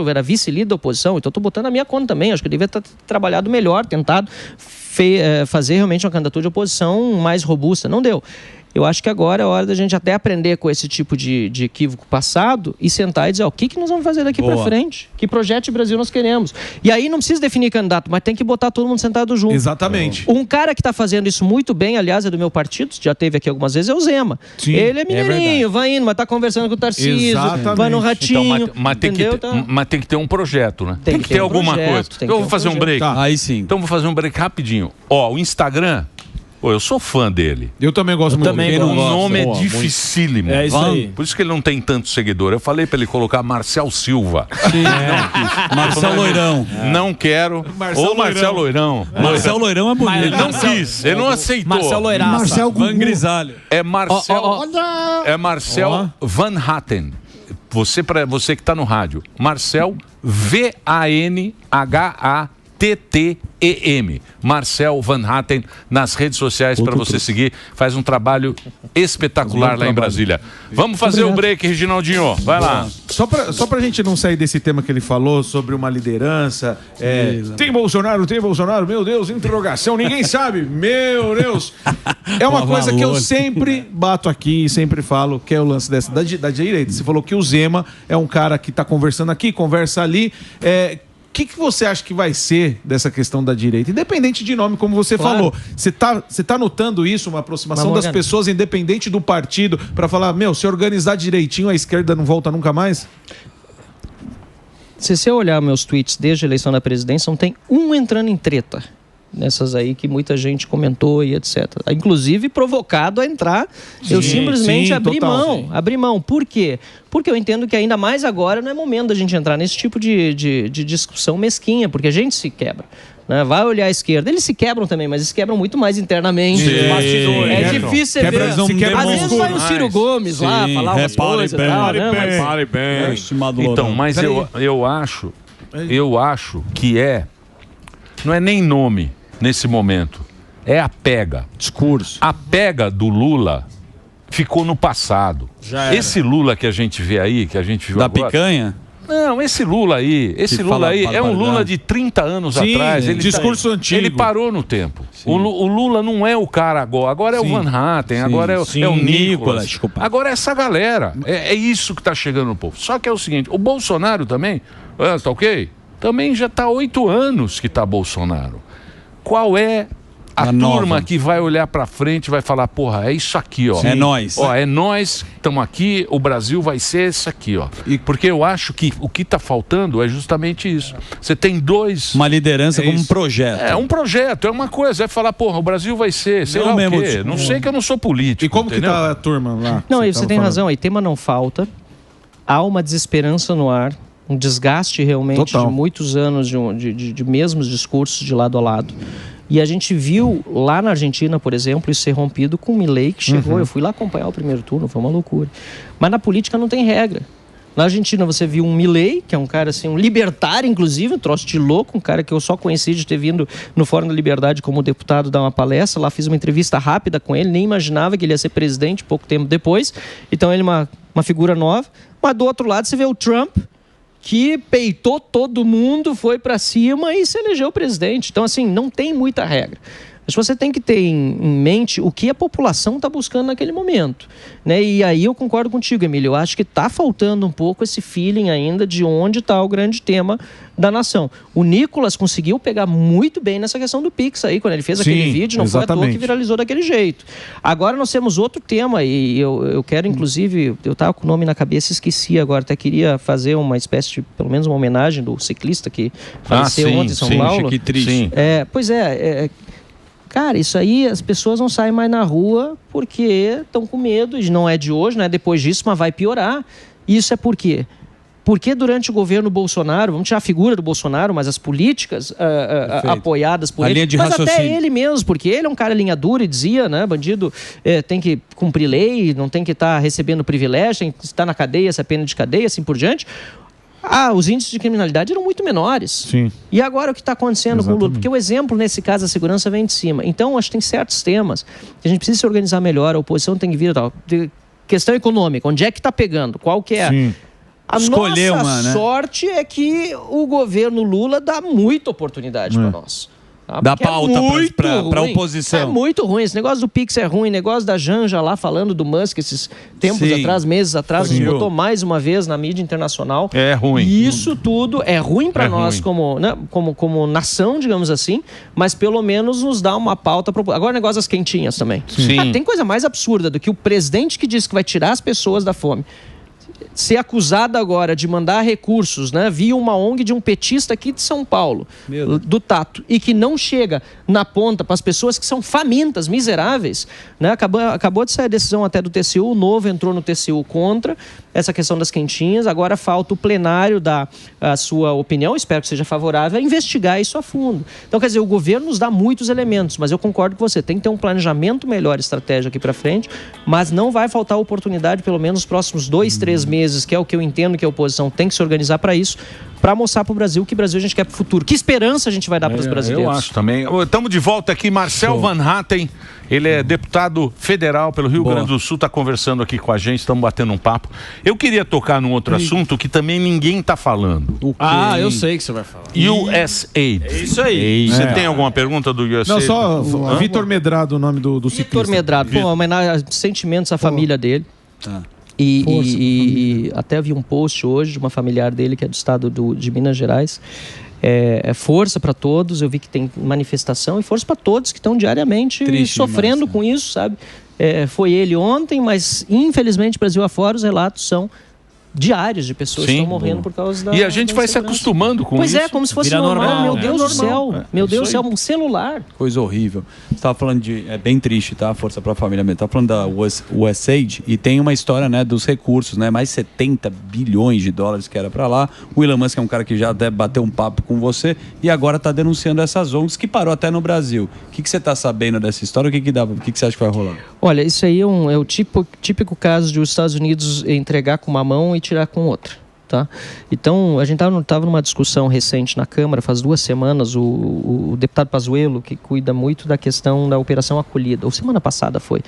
era vice-líder da oposição, então estou botando a minha conta também, acho que eu devia ter trabalhado melhor, tentado fazer realmente uma candidatura de oposição mais robusta, não deu. Eu acho que agora é hora da gente até aprender com esse tipo de equívoco passado e sentar e dizer, o que nós vamos fazer daqui para frente? Que projeto de Brasil nós queremos? E aí não precisa definir candidato, mas tem que botar todo mundo sentado junto. Exatamente. Um cara que está fazendo isso muito bem, aliás, é do meu partido, já teve aqui algumas vezes, é o Zema. Sim, ele é mineirinho, vai indo, mas está conversando com o Tarcísio, vai no Ratinho. Então, mas tem que ter um projeto, né? Tem que ter alguma coisa. Eu vou fazer um break. Tá. Aí sim. Então vou fazer um break rapidinho. O Instagram... eu sou fã dele. Eu também gosto muito. O nome é dificílimo. É isso aí. Por isso que ele não tem tanto seguidor. Eu falei pra ele colocar Marcel Silva. Sim. Marcel Loirão. Não quero. Ou Marcel Loirão. Marcel Loirão é bonito. Ele não quis. Ele não aceitou. Marcel Loiraça. Marcel Van Grisalho. É Marcel. É Marcel Van Hatten. Você que tá no rádio. Marcel VANHATTEM. Marcel Van Hatten nas redes sociais para você seguir. Faz um trabalho espetacular lá em Brasília. Vamos fazer o break, Reginaldinho. Vai lá. Só pra gente não sair desse tema que ele falou sobre uma liderança. Tem Bolsonaro? Meu Deus, interrogação. Ninguém sabe. Meu Deus. É uma coisa que eu sempre bato aqui e sempre falo, que é o lance da direita. Você falou que o Zema é um cara que tá conversando aqui, conversa ali. O que você acha que vai ser dessa questão da direita? Independente de nome, como você falou. Você tá notando isso, uma aproximação das pessoas, independente do partido, para falar, se organizar direitinho, a esquerda não volta nunca mais? Se você olhar meus tweets desde a eleição da presidência, não tem um entrando em treta. Nessas aí que muita gente comentou e etc. Inclusive provocado a entrar, eu simplesmente abri mão. Por quê? Porque eu entendo que ainda mais agora não é momento da gente entrar nesse tipo de discussão mesquinha, porque a gente se quebra. Né? Vai olhar a esquerda, eles se quebram também, mas eles se quebram muito mais internamente. É difícil você ver. Às vezes vai o Ciro Gomes lá falar umas coisas. Repare bem. Então, mas eu acho que não é nem nome nesse momento, é a pega. Discurso. A pega do Lula ficou no passado. Esse Lula que a gente vê aí, que a gente viu da agora... picanha? Não, esse Lula aí é um Lula de 30 anos atrás. Discurso antigo. Ele parou no tempo. O Lula não é o cara agora é o Van Hatten, agora é o Nicolas. Agora é essa galera. É isso que está chegando no povo. Só que é o seguinte, o Bolsonaro também, tá ok? Também já está 8 anos que está Bolsonaro. Qual é a turma que vai olhar para frente e vai falar, porra, é isso aqui, ó. É nós. É nós, estamos aqui, o Brasil vai ser isso aqui, ó. Porque eu acho que o que está faltando é justamente isso. Você tem uma liderança como um projeto. É um projeto, é uma coisa. É falar, porra, o Brasil vai ser, sei lá o quê. Não sei que eu não sou político. E como que tá a turma lá? Não, você tem razão aí, tema não falta. Há uma desesperança no ar. um desgaste realmente de muitos anos de mesmos discursos de lado a lado. E a gente viu lá na Argentina, por exemplo, isso ser rompido com o Milei, que chegou. Eu fui lá acompanhar o primeiro turno, foi uma loucura. Mas na política não tem regra. Na Argentina você viu um Milei, que é um cara assim, um libertário inclusive, um troço de louco, um cara que eu só conheci de ter vindo no Fórum da Liberdade como deputado dar uma palestra. Lá fiz uma entrevista rápida com ele, nem imaginava que ele ia ser presidente pouco tempo depois. Então ele é uma figura nova. Mas do outro lado você vê o Trump, que peitou todo mundo, foi para cima e se elegeu presidente. Então, assim, não tem muita regra. Mas você tem que ter em mente o que a população está buscando naquele momento, né? E aí eu concordo contigo, Emílio. Eu acho que está faltando um pouco esse feeling ainda de onde está o grande tema da nação. O Nicolas conseguiu pegar muito bem nessa questão do Pix aí, quando ele fez aquele vídeo, não foi à toa que viralizou daquele jeito. Agora nós temos outro tema e eu quero, inclusive, eu estava com o nome na cabeça e esqueci agora, até queria fazer uma espécie de, pelo menos uma homenagem do ciclista que faleceu ontem em São Paulo. Que triste. Cara, isso aí as pessoas não saem mais na rua porque estão com medo, e não é de hoje, não é depois disso, mas vai piorar. Isso é por quê? Porque durante o governo Bolsonaro, vamos tirar a figura do Bolsonaro, mas as políticas apoiadas por ele, mas até ele mesmo, porque ele é um cara linha dura e dizia, né, bandido tem que cumprir lei, não tem que estar recebendo privilégio, tem que estar na cadeia, essa pena de cadeia, assim por diante. Os índices de criminalidade eram muito menores. Sim. E agora o que está acontecendo com o Lula? Porque o exemplo, nesse caso, a segurança vem de cima. Então, acho que tem certos temas que a gente precisa se organizar melhor, a oposição tem que vir e tal. Questão econômica, onde é que está pegando? Qual que é? Sim. A nossa sorte é que o governo Lula dá muita oportunidade para nós. Dá pauta para a oposição. É muito ruim. Esse negócio do Pix é ruim. Negócio da Janja lá falando do Musk esses tempos atrás, meses atrás, nos botou mais uma vez na mídia internacional. É ruim. E isso tudo é ruim para nós como nação, digamos assim, mas pelo menos nos dá uma pauta. Agora o negócio das quentinhas também. Tem coisa mais absurda do que o presidente que diz que vai tirar as pessoas da fome ser acusado agora de mandar recursos, né, via uma ONG de um petista aqui de São Paulo, do Tato, e que não chega na ponta para as pessoas que são famintas, miseráveis, né? Acabou de sair a decisão até do TCU, o Novo entrou no TCU contra essa questão das quentinhas, agora falta o plenário dar a sua opinião, espero que seja favorável, a investigar isso a fundo. Então, quer dizer, o governo nos dá muitos elementos, mas eu concordo com você, tem que ter um planejamento melhor, estratégia aqui para frente, mas não vai faltar oportunidade, pelo menos nos próximos 2, 3 meses, que é o que eu entendo que a oposição tem que se organizar para isso, para mostrar para o Brasil que Brasil a gente quer para o futuro. Que esperança a gente vai dar para os brasileiros? Eu acho também. Estamos de volta aqui, Marcel Van Hatten, ele é deputado federal pelo Rio Grande do Sul, está conversando aqui com a gente, estamos batendo um papo. Eu queria tocar num outro assunto que também ninguém está falando. Eu sei que você vai falar. USAID. É isso aí. Você tem alguma pergunta do USAID? Não, só Vitor Medrado, o nome do ciclista. Vitor Medrado, sentimentos à família dele. E até vi um post hoje de uma familiar dele que é do estado de Minas Gerais. Força para todos, eu vi que tem manifestação e força para todos que estão diariamente sofrendo com isso, sabe? Foi ele ontem, mas infelizmente Brasil afora os relatos são diários de pessoas que estão morrendo por causa da... E a gente vai se acostumando com isso. Pois é, como se fosse normal. Meu Deus do céu. Meu Deus do céu, um celular. Coisa horrível. Você estava falando de... É bem triste, tá? Força para a família mesmo. Estava falando da USAID e tem uma história, né, dos recursos, né? Mais 70 bilhões de dólares que era para lá. O Elon Musk é um cara que já até bateu um papo com você e agora está denunciando essas ONGs que parou até no Brasil. O que você está sabendo dessa história? O que você acha que vai rolar? Olha, isso aí é o típico caso de os Estados Unidos entregar com uma mão e tirar com outra, tá? Então, a gente estava numa discussão recente na Câmara, faz 2 semanas, o deputado Pazuello, que cuida muito da questão da Operação Acolhida, ou semana passada foi,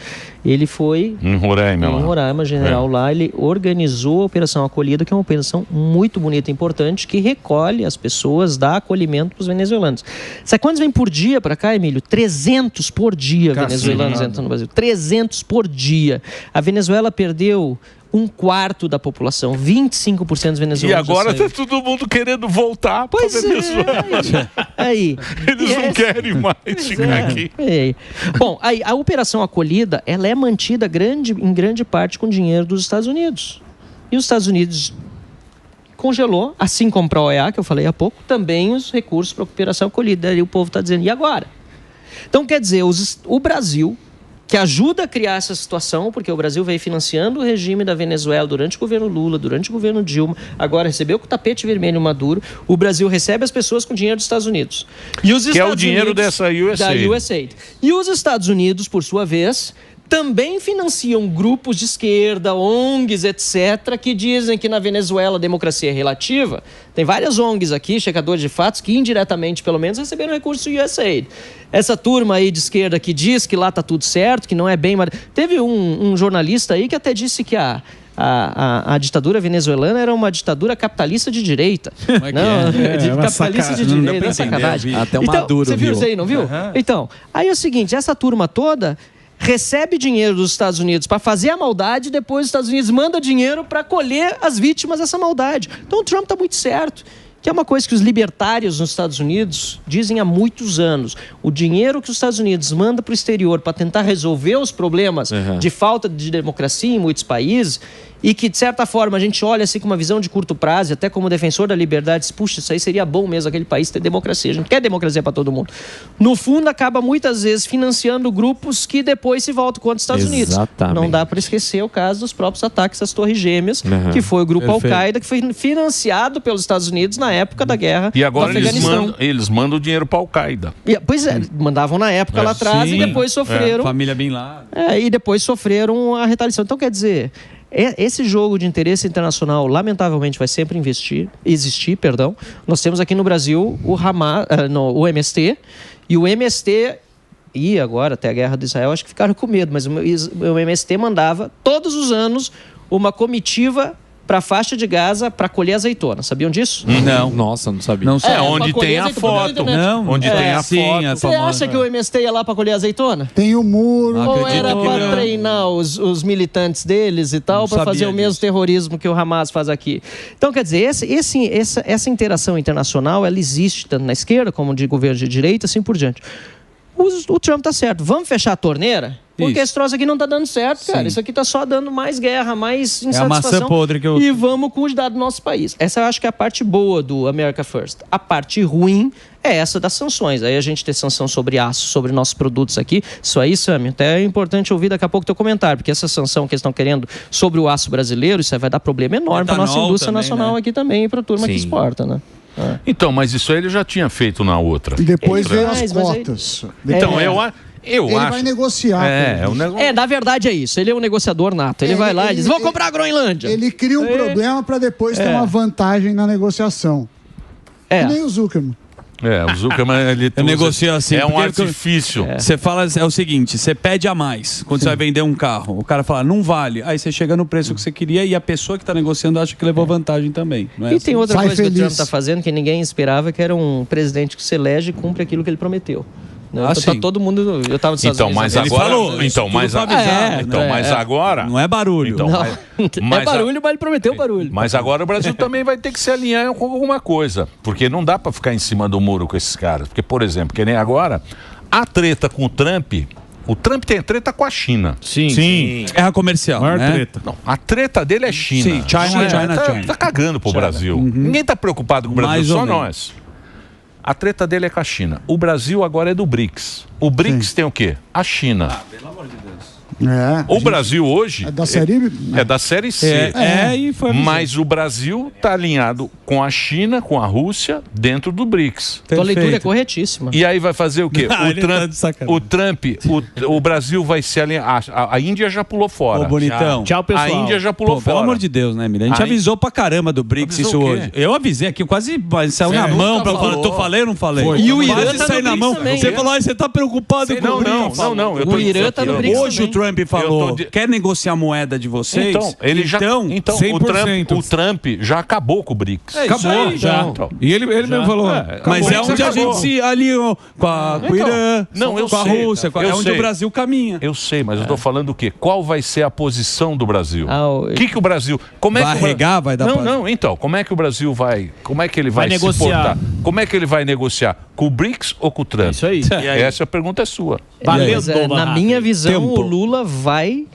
ele foi em Roraima, general lá, ele organizou a Operação Acolhida, que é uma operação muito bonita e importante, que recolhe as pessoas, dá acolhimento para os venezuelanos. Sabe quantos vem por dia para cá, Emílio? 300 por dia venezuelanos entram no Brasil. 300 por dia. A Venezuela perdeu 1/4 da população, 25% dos venezuelanos. E agora está todo mundo querendo voltar para Venezuela. Aí. Eles não querem mais ficar aqui. Bom, aí, a Operação Acolhida, ela é mantida em grande parte com dinheiro dos Estados Unidos. E os Estados Unidos congelou, assim como para a OEA, que eu falei há pouco, também os recursos para a Operação Acolhida. Aí o povo está dizendo, e agora? Então, quer dizer, o Brasil que ajuda a criar essa situação, porque o Brasil veio financiando o regime da Venezuela durante o governo Lula, durante o governo Dilma, agora recebeu com o tapete vermelho Maduro, o Brasil recebe as pessoas com dinheiro dos Estados Unidos. E os Estados é o dinheiro Unidos, dessa USAID. da USAID. E os Estados Unidos, por sua vez, também financiam grupos de esquerda, ONGs, etc., que dizem que na Venezuela a democracia é relativa. Tem várias ONGs aqui, checadores de fatos, que indiretamente, pelo menos, receberam recursos do USAID. Essa turma aí de esquerda que diz que lá está tudo certo, que não é bem... Teve um jornalista aí que até disse que a ditadura venezuelana era uma ditadura capitalista de direita. Como é que não, capitalista de direita, é sacanagem. Até o então, Maduro você viu isso aí, não viu? Então, aí é o seguinte, essa turma toda recebe dinheiro dos Estados Unidos para fazer a maldade, depois os Estados Unidos manda dinheiro para colher as vítimas dessa maldade. Então o Trump está muito certo. Que é uma coisa que os libertários nos Estados Unidos dizem há muitos anos. O dinheiro que os Estados Unidos manda para o exterior para tentar resolver os problemas de falta de democracia em muitos países, e que, de certa forma, a gente olha assim com uma visão de curto prazo, até como defensor da liberdade, diz, puxa, isso aí seria bom mesmo, aquele país ter democracia. A gente quer democracia para todo mundo. No fundo, acaba muitas vezes financiando grupos que depois se voltam contra os Estados Unidos. Não dá para esquecer o caso dos próprios ataques às Torres Gêmeas, que foi o grupo Al-Qaeda, que foi financiado pelos Estados Unidos na época da guerra e agora do Afeganistão. eles mandam dinheiro para Al-Qaeda. Pois é, mandavam na época lá atrás e depois sofreram... Família Bin Laden. E depois sofreram a retaliação. Então, quer dizer... Esse jogo de interesse internacional, lamentavelmente, vai sempre existir. Nós temos aqui no Brasil o MST, e o MST, e agora até a guerra de Israel, acho que ficaram com medo, mas o MST mandava todos os anos uma comitiva para a faixa de Gaza para colher azeitona. Sabiam disso? Não. Nossa, não sabia. Não sei. Onde tem a foto. Onde tem a foto. Você acha que o MST ia lá para colher azeitona? Tem o muro. Ou era para treinar os militantes deles e tal, para fazer o mesmo terrorismo que o Hamas faz aqui? Então, quer dizer, essa interação internacional, ela existe tanto na esquerda como de governo de direita, assim por diante. O Trump tá certo. Vamos fechar a torneira? Porque esse troço aqui não tá dando certo, cara. Isso aqui tá só dando mais guerra, mais insatisfação. É a maçã podre que eu... E vamos cuidar do nosso país. Essa eu acho que é a parte boa do America First. A parte ruim é essa das sanções. Aí a gente ter sanção sobre aço, sobre nossos produtos aqui. Isso aí, Sami, até é importante ouvir daqui a pouco o teu comentário, porque essa sanção que eles estão querendo sobre o aço brasileiro, isso aí vai dar problema enorme para nossa indústria também, nacional, né? Aqui também, e para a turma que exporta, né? Então, mas isso aí ele já tinha feito na outra. E depois veio as cotas. Então, ele vai negociar. Na verdade é isso. Ele é um negociador nato. Ele vai lá e diz, vou comprar a Groenlândia. Ele cria um problema para depois ter uma vantagem na negociação. Que nem o Zuckerman. O Zuckerman, ele negocia assim. É um artifício. Você fala, é o seguinte, você pede a mais quando você vai vender um carro. O cara fala, não vale. Aí você chega no preço que você queria e a pessoa que está negociando acha que levou vantagem também. Não é e assim? tem outra coisa que o Trump está fazendo que ninguém esperava, que era um presidente que se elege e cumpre aquilo que ele prometeu. Então tá todo mundo... Eu estava nos Estados Unidos. Mas agora... Não é barulho. É barulho, mas ele prometeu barulho. Mas agora o Brasil também vai ter que se alinhar com alguma coisa. Porque não dá para ficar em cima do muro com esses caras. Porque, por exemplo, que nem agora, a treta com o Trump tem treta com a China. Sim. Guerra comercial, treta. Não, a treta dele é China. Sim, China. Tá cagando pro Brasil. Ninguém tá preocupado com o Brasil, só nós. A treta dele é com a China. O Brasil agora é do BRICS. O BRICS tem o quê? A China. Pelo amor de Deus. O Brasil hoje... É da série... É da série C. E foi mas o Brasil está alinhado com a China, com a Rússia, dentro do BRICS. Tua leitura é corretíssima. E aí vai fazer o quê? O Brasil vai se alinhar... A Índia já pulou fora. Bonitão. Tchau, pessoal. A Índia já pulou fora. Pelo amor de Deus, né, Miriam? A gente avisou pra caramba do BRICS isso hoje. Eu avisei aqui, quase saiu na mão pra falar. Tu falei ou não falei? E o Irã tá no na mão. Você falou, você tá preocupado com o BRICS. Não. O Irã tá no BRICS. Hoje o Trump falou... Quer negociar a moeda de vocês? O Trump já acabou com o BRICS. Acabou, já. E ele mesmo falou. Mas é onde a gente se alinhou com o Irã, com a Rússia, é onde o Brasil caminha. Eu sei, mas eu tô falando o quê? Qual vai ser a posição do Brasil? O que o Brasil... Vai arregar? Vai dar... Então, como é que o Brasil vai... Como é que ele vai se portar? Como é que ele vai negociar? Com o BRICS ou com o Trump? Isso aí. Essa pergunta é sua. Na minha visão, o Lula vai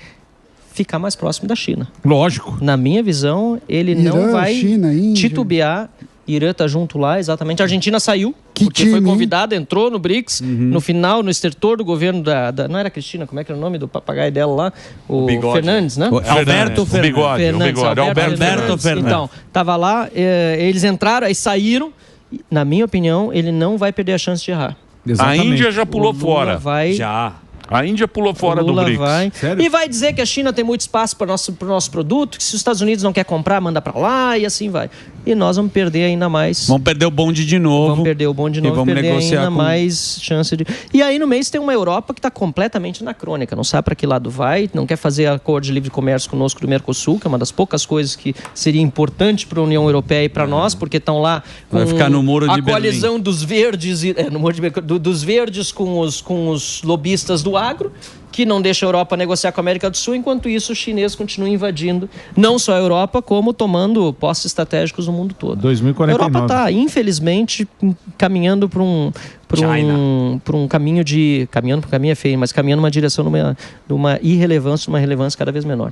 ficar mais próximo da China. Lógico. Na minha visão, ele não vai China, Índia. titubear. Irã tá junto lá, exatamente. A Argentina saiu, Porque foi convidada, entrou no BRICS, no final, no estertor do governo não era a Cristina, como é que era o nome do papagaio dela lá? O Fernandes, né? Alberto Fernandes. Alberto Fernandes. Então, estava lá, eles entraram, aí saíram. Na minha opinião, ele não vai perder a chance de errar. Exatamente. A Índia já pulou fora. Já. A Índia pulou fora do BRICS. E vai dizer que a China tem muito espaço para o nosso produto, que se os Estados Unidos não quer comprar, manda para lá e assim vai. E nós vamos perder ainda mais. Vamos perder o bonde de novo. Vamos perder o bonde de novo e vamos perder ainda mais chance de... E aí no mês tem uma Europa que está completamente anacrônica, não sabe para que lado vai, não quer fazer acordo de livre comércio conosco do Mercosul, que é uma das poucas coisas que seria importante para a União Europeia e para nós, porque estão lá com vai ficar no muro de a coalizão dos verdes, no muro de dos verdes com os lobistas do agro, que não deixa a Europa negociar com a América do Sul, enquanto isso o chinês continua invadindo não só a Europa, como tomando postos estratégicos no mundo todo. 2049. A Europa está, infelizmente, caminhando para um caminho de... Caminhando para um caminho é feio, mas caminhando numa direção de uma irrelevância, uma relevância cada vez menor.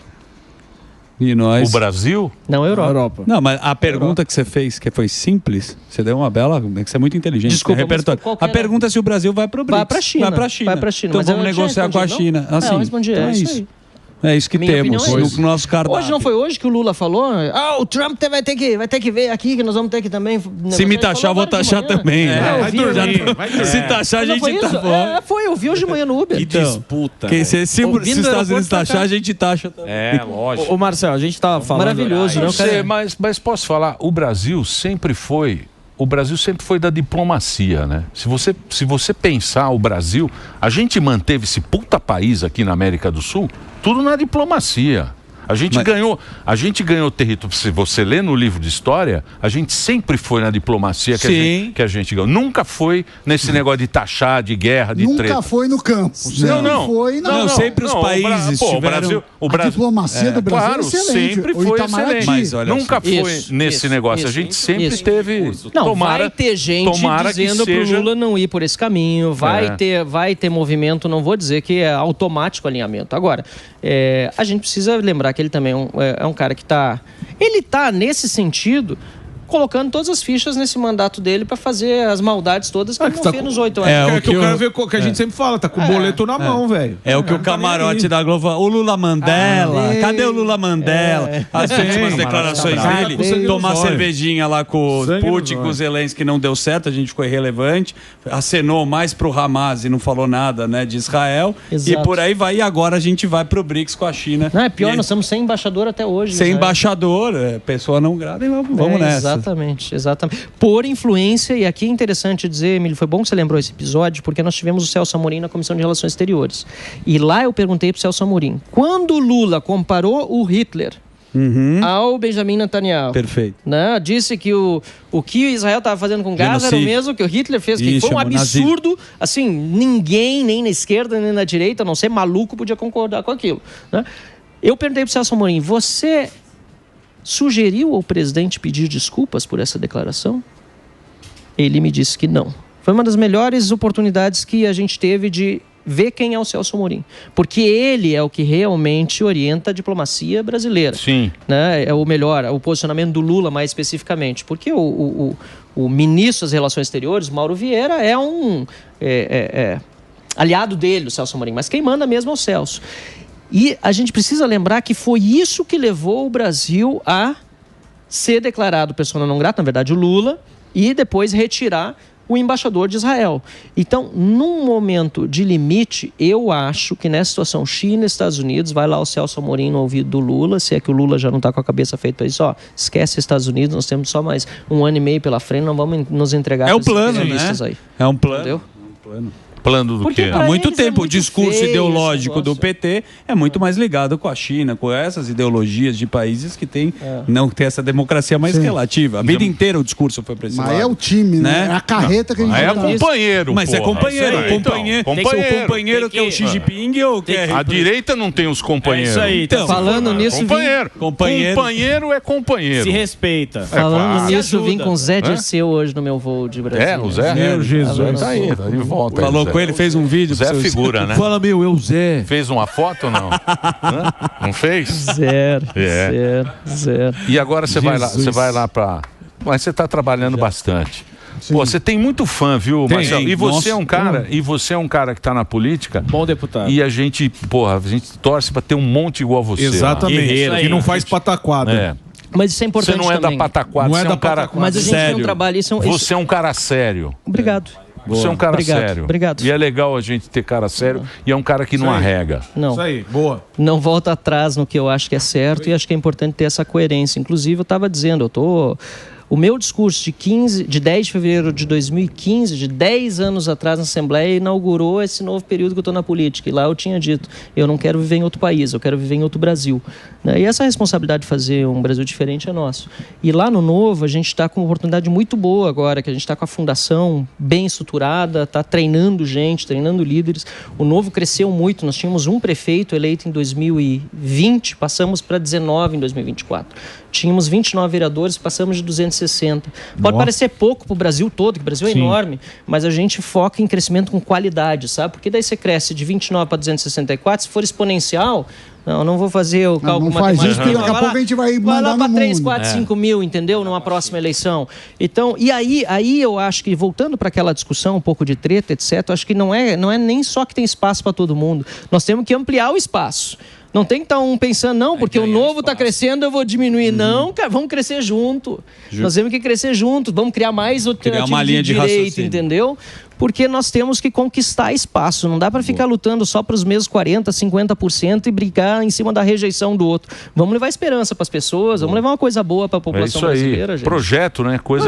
E nós... O Brasil? Não, a Europa. Não, mas a pergunta que você fez, que foi simples, você deu uma bela... Você é muito inteligente. Desculpa, a pergunta é se o Brasil vai para o BRICS. Vai para a China. Vai para a China. Então vamos negociar com a China. Assim, eu respondi, então é isso aí. É isso que temos no nosso cardápio. Hoje não foi hoje que o Lula falou? O Trump vai ter que ver aqui, que nós vamos ter que também... Se me taxar, eu vou taxar também. Vai dormir. Se taxar, a gente tá bom. Eu vi hoje de manhã no Uber. Que disputa. Se os Estados Unidos taxar, a gente taxa também. Lógico. Ô Marcelo, a gente tava falando... Maravilhoso, né? Mas posso falar, o Brasil sempre foi da diplomacia, né? Se você pensar o Brasil, a gente manteve esse puta país aqui na América do Sul, tudo na diplomacia. A gente ganhou território. Se você lê no livro de história, a gente sempre foi na diplomacia que a gente ganhou. Nunca foi nesse negócio de taxar, de guerra, de treta. Nunca foi no campo. Não, sempre os países tiveram... A diplomacia do Brasil é excelente. Sempre foi excelente. Mas, olha, nunca foi nesse negócio. A gente sempre teve... Vai ter gente dizendo pro Lula não ir por esse caminho. Vai ter movimento, não vou dizer que é automático o alinhamento. Agora, a gente precisa lembrar que ele também é um cara que ele está nesse sentido colocando todas as fichas nesse mandato dele para fazer as maldades todas que ele não fez nos 8 anos. O cara vê o que a gente sempre fala, tá com o boleto na mão, velho. É o que o camarote da Globo fala, o Lula Mandela, cadê o Lula Mandela? As últimas declarações dele, tomar cervejinha lá com o Putin, com o Zelensky, não deu certo, a gente ficou irrelevante, acenou mais pro Hamas e não falou nada, né, de Israel. Exato. E por aí vai, e agora a gente vai pro BRICS com a China. Não, é pior, nós estamos sem embaixador até hoje. Sem embaixador, pessoa não grata, e vamos nessa. Exatamente. Por influência, e aqui é interessante dizer, Emílio, foi bom que você lembrou esse episódio, porque nós tivemos o Celso Amorim na Comissão de Relações Exteriores. E lá eu perguntei pro Celso Amorim, quando o Lula comparou o Hitler ao Benjamin Netanyahu, perfeito, né, disse que o que Israel estava fazendo com Gaza era o mesmo que o Hitler fez, que foi um absurdo, assim, ninguém, nem na esquerda, nem na direita, a não ser maluco, podia concordar com aquilo, né? Eu perguntei pro Celso Amorim, você sugeriu ao presidente pedir desculpas por essa declaração? Ele me disse que não. Foi uma das melhores oportunidades que a gente teve de ver quem é o Celso Amorim. Porque ele é o que realmente orienta a diplomacia brasileira. Sim. Né? É o melhor, o posicionamento do Lula mais especificamente. Porque o ministro das Relações Exteriores, Mauro Vieira, é aliado dele, o Celso Amorim. Mas quem manda mesmo é o Celso. E a gente precisa lembrar que foi isso que levou o Brasil a ser declarado persona não grata, na verdade o Lula, e depois retirar o embaixador de Israel. Então, num momento de limite, eu acho que nessa situação China e Estados Unidos, vai lá o Celso Amorim no ouvido do Lula, se é que o Lula já não está com a cabeça feita para isso, esquece Estados Unidos, nós temos só mais 1 ano e meio pela frente, não vamos nos entregar o plano, né? Aí. É um plano. Entendeu? Plano do quê? Há muito tempo, o discurso ideológico do PT é muito mais ligado com a China, com essas ideologias de países que não tem essa democracia mais relativa. A vida inteira o discurso foi para esse lado. Mas é o time, né? É a carreta que a gente é companheiro, mas é companheiro. O companheiro que é o Xi Jinping ou que é... A direita não tem os companheiros. É isso aí. Então, falando nisso... Companheiro é companheiro. Se respeita. Falando nisso, vim com o Zé Dirceu hoje no meu voo de Brasília. O Zé? Meu Jesus. Tá aí, tá de volta. Falou com ele, fez um vídeo. Zé figura, né? Fala, eu Zé. Fez uma foto ou não? Não fez? Zero. E agora você vai lá para... Mas você está trabalhando bastante. Pô, você tem muito fã, viu, Marcelo? E você Nossa. é um cara que tá na política. Bom deputado. E a gente torce pra ter um monte igual você. Exatamente. Que não faz pataquada. Mas isso é importante Você não é também. da pataquada, você é um cara Mas a gente não trabalha isso. Você é um cara sério. Obrigado. Você é um cara sério. Obrigado. E é legal a gente ter cara sério e é um cara que não arrega. Não. Isso aí, boa. Não volta atrás no que eu acho que é certo e acho que é importante ter essa coerência. Inclusive, eu estava dizendo, o meu discurso de 10 de fevereiro de 2015, de 10 anos atrás na Assembleia, inaugurou esse novo período que eu estou na política. E lá eu tinha dito, eu não quero viver em outro país, eu quero viver em outro Brasil. E essa responsabilidade de fazer um Brasil diferente é nosso. E lá no Novo, a gente está com uma oportunidade muito boa agora, que a gente está com a fundação bem estruturada, está treinando gente, treinando líderes. O Novo cresceu muito, nós tínhamos um prefeito eleito em 2020, passamos para 19 em 2024. Tínhamos 29 vereadores, passamos de 260. Pode parecer pouco para o Brasil todo, que o Brasil é enorme, mas a gente foca em crescimento com qualidade, sabe? Porque daí você cresce de 29 para 264, se for exponencial... Não vou fazer o cálculo matemático. Não faz isso, porque daqui a pouco a gente vai mandar no mundo. Vai lá para 3, 4, 5 mil, entendeu? Numa próxima eleição. Então, e aí eu acho que, voltando para aquela discussão, um pouco de treta, etc., acho que não é nem só que tem espaço para todo mundo. Nós temos que ampliar o espaço. Não tem que estar um pensando, não, porque o Novo está crescendo, eu vou diminuir. Não, cara, vamos crescer junto. Nós temos que crescer junto, vamos criar mais alternativas de direito, entendeu? Porque nós temos que conquistar espaço. Não dá para ficar lutando só para os mesmos 40%, 50% e brigar em cima da rejeição do outro. Vamos levar esperança para as pessoas, vamos levar uma coisa boa para a população brasileira, gente. Projeto, né? Coisa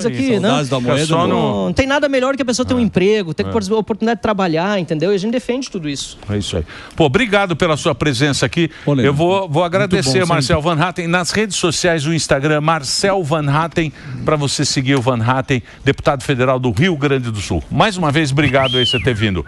que não tem nada melhor que a pessoa ter um emprego, ter a oportunidade de trabalhar, entendeu? E a gente defende tudo isso. É isso aí. Pô, obrigado pela sua presença aqui. Eu vou agradecer, Marcel Van Hatten. Nas redes sociais, o Instagram, Marcel Van Hatten, para você seguir o Van Hatten, deputado federal do Rio Grande do Sul. Mais uma vez, obrigado aí por você ter vindo.